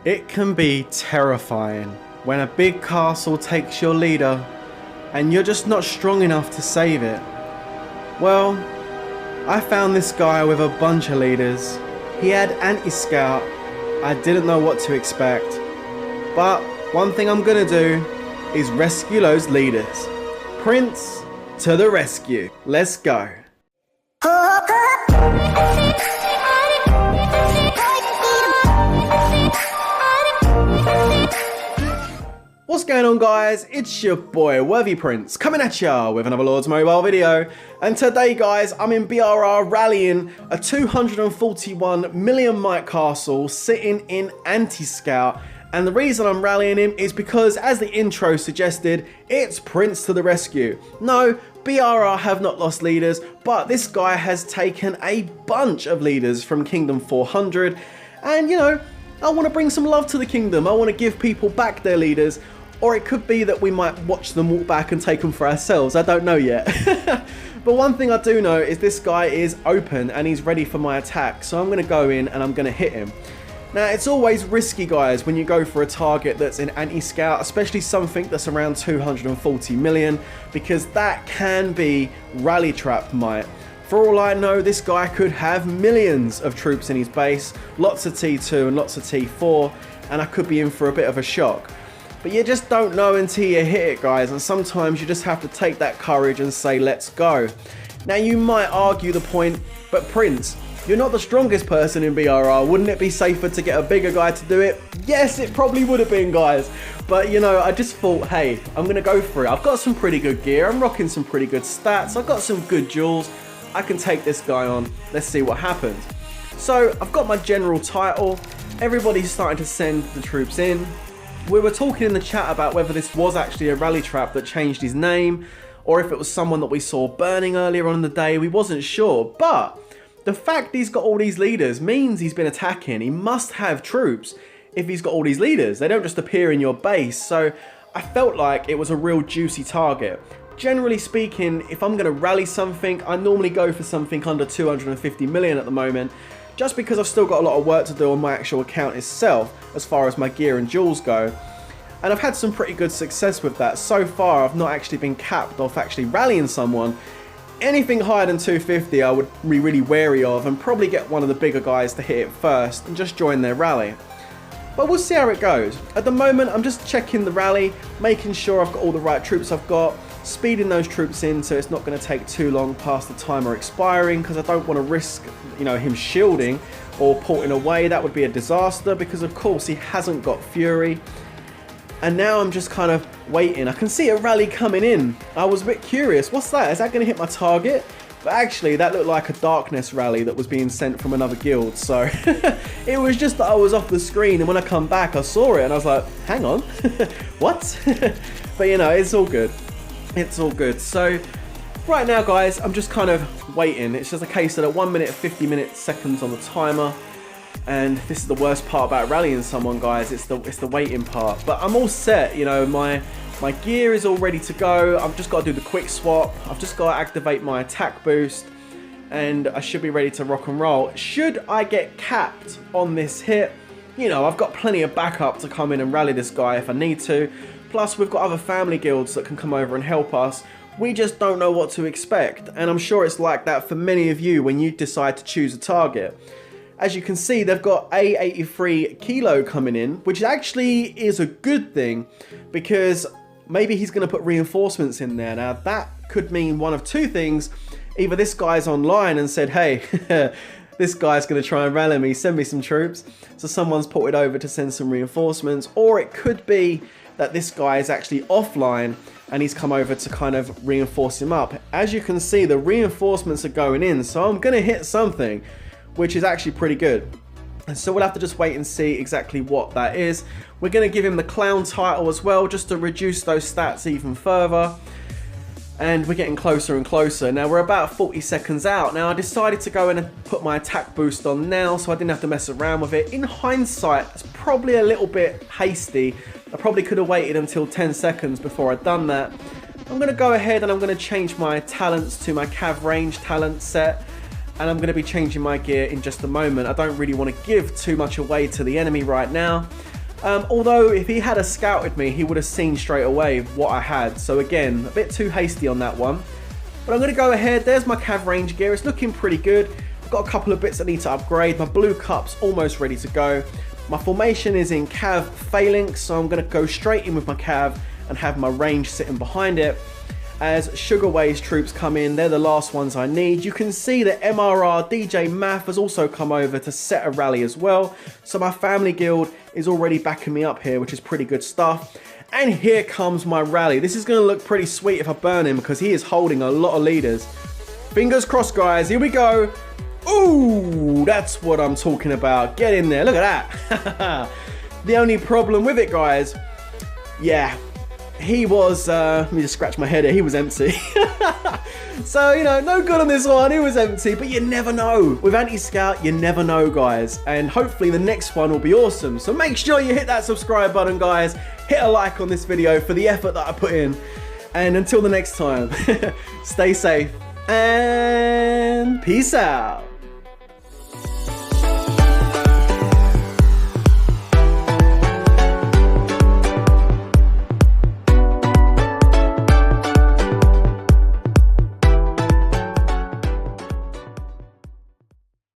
It can be terrifying when a big castle takes your leader and you're just not strong enough to save it. Well, I found this guy with a bunch of leaders. He had anti-scout. I didn't know what to expect. But one thing I'm gonna do is rescue those leaders. Prince to the rescue. Let's go. What's going on, guys? It's your boy Worthy Prince coming at ya with another Lords Mobile video, and today guys I'm in BRR rallying a 241 million might castle sitting in anti-scout, and the reason I'm rallying him is because, as the intro suggested, it's Prince to the rescue. No, BRR have not lost leaders, but this guy has taken a bunch of leaders from Kingdom 400, and you know, I want to bring some love to the kingdom. I want to give people back their leaders. Or it could be that we might watch them walk back and take them for ourselves. I don't know yet. But one thing I do know is this guy is open and he's ready for my attack. So I'm going to go in and I'm going to hit him. Now, it's always risky, guys, when you go for a target that's in anti-scout, especially something that's around 240 million, because that can be rally trap might. For all I know, this guy could have millions of troops in his base, lots of T2 and lots of T4, and I could be in for a bit of a shock. But you just don't know until you hit it, guys, and sometimes you just have to take that courage and say, let's go. Now, you might argue the point, but Prince, you're not the strongest person in BRR. Wouldn't it be safer to get a bigger guy to do it? Yes, it probably would have been, guys. But, you know, I just thought, hey, I'm going to go for it. I've got some pretty good gear. I'm rocking some pretty good stats. I've got some good jewels. I can take this guy on. Let's see what happens. So, I've got my general title. Everybody's starting to send the troops in. We were talking in the chat about whether this was actually a rally trap that changed his name, or if it was someone that we saw burning earlier on in the day. We wasn't sure, but the fact he's got all these leaders means he's been attacking. He must have troops if he's got all these leaders. They don't just appear in your base, so I felt like it was a real juicy target. Generally speaking, if I'm going to rally something, I normally go for something under 250 million at the moment, just because I've still got a lot of work to do on my actual account itself as far as my gear and jewels go. And I've had some pretty good success with that. So far, I've not actually been capped off actually rallying someone. Anything higher than 250 I would be really wary of, and probably get one of the bigger guys to hit it first and just join their rally. But we'll see how it goes. At the moment, I'm just checking the rally, making sure I've got all the right troops I've got, speeding those troops in so it's not going to take too long past the timer expiring, because I don't want to risk, you know, him shielding or porting away. That would be a disaster, because of course he hasn't got Fury. And now I'm just kind of waiting. I can see a rally coming in. I was a bit curious. What's that? Is that going to hit my target? But actually, that looked like a Darkness rally that was being sent from another guild. So it was just that I was off the screen, and when I come back, I saw it and I was like, hang on, what? But you know, it's all good. It's all good. So right now, guys, I'm just kind of waiting. It's just a case of 1 minute 50 seconds on the timer. And this is the worst part about rallying someone, guys. It's the waiting part. But I'm all set. You know, my gear is all ready to go. I've just got to do the quick swap. I've just got to activate my attack boost, and I should be ready to rock and roll. Should I get capped on this hit, you know, I've got plenty of backup to come in and rally this guy if I need to. Plus, we've got other family guilds that can come over and help us. We just don't know what to expect, and I'm sure it's like that for many of you when you decide to choose a target. As you can see, they've got A83 Kilo coming in, which actually is a good thing, because maybe he's going to put reinforcements in there. Now, that could mean one of two things. Either this guy's online and said, hey, this guy's going to try and rally me, send me some troops. So someone's ported over to send some reinforcements. Or it could be that this guy is actually offline and he's come over to kind of reinforce him up. As you can see, the reinforcements are going in, so I'm going to hit something, which is actually pretty good. And so we'll have to just wait and see exactly what that is. We're going to give him the clown title as well, just to reduce those stats even further. And we're getting closer and closer. Now, we're about 40 seconds out. Now, I decided to go in and put my attack boost on now, so I didn't have to mess around with it. In hindsight, it's probably a little bit hasty. I probably could have waited until 10 seconds before I'd done that. I'm going to go ahead and I'm going to change my talents to my Cav range talent set. And I'm going to be changing my gear in just a moment. I don't really want to give too much away to the enemy right now. Although if he had scouted me, he would have seen straight away what I had. So again, a bit too hasty on that one. But I'm going to go ahead. There's my Cav range gear. It's looking pretty good. I've got a couple of bits I need to upgrade. My blue cup's almost ready to go. My formation is in Cav phalanx, so I'm going to go straight in with my Cav and have my range sitting behind it. As Sugar Way's troops come in, they're the last ones I need. You can see that MRR DJ Math has also come over to set a rally as well. So my family guild is already backing me up here, which is pretty good stuff. And here comes my rally. This is going to look pretty sweet if I burn him because he is holding a lot of leaders. Fingers crossed, guys. Here we go. Ooh, that's what I'm talking about. Get in there. Look at that. The only problem with it, guys, yeah, he was, let me just scratch my head here, he was empty. So, you know, no good on this one, he was empty, but you never know. With anti-scout, you never know, guys. And hopefully the next one will be awesome. So make sure you hit that subscribe button, guys. Hit a like on this video for the effort that I put in. And until the next time, stay safe and peace out.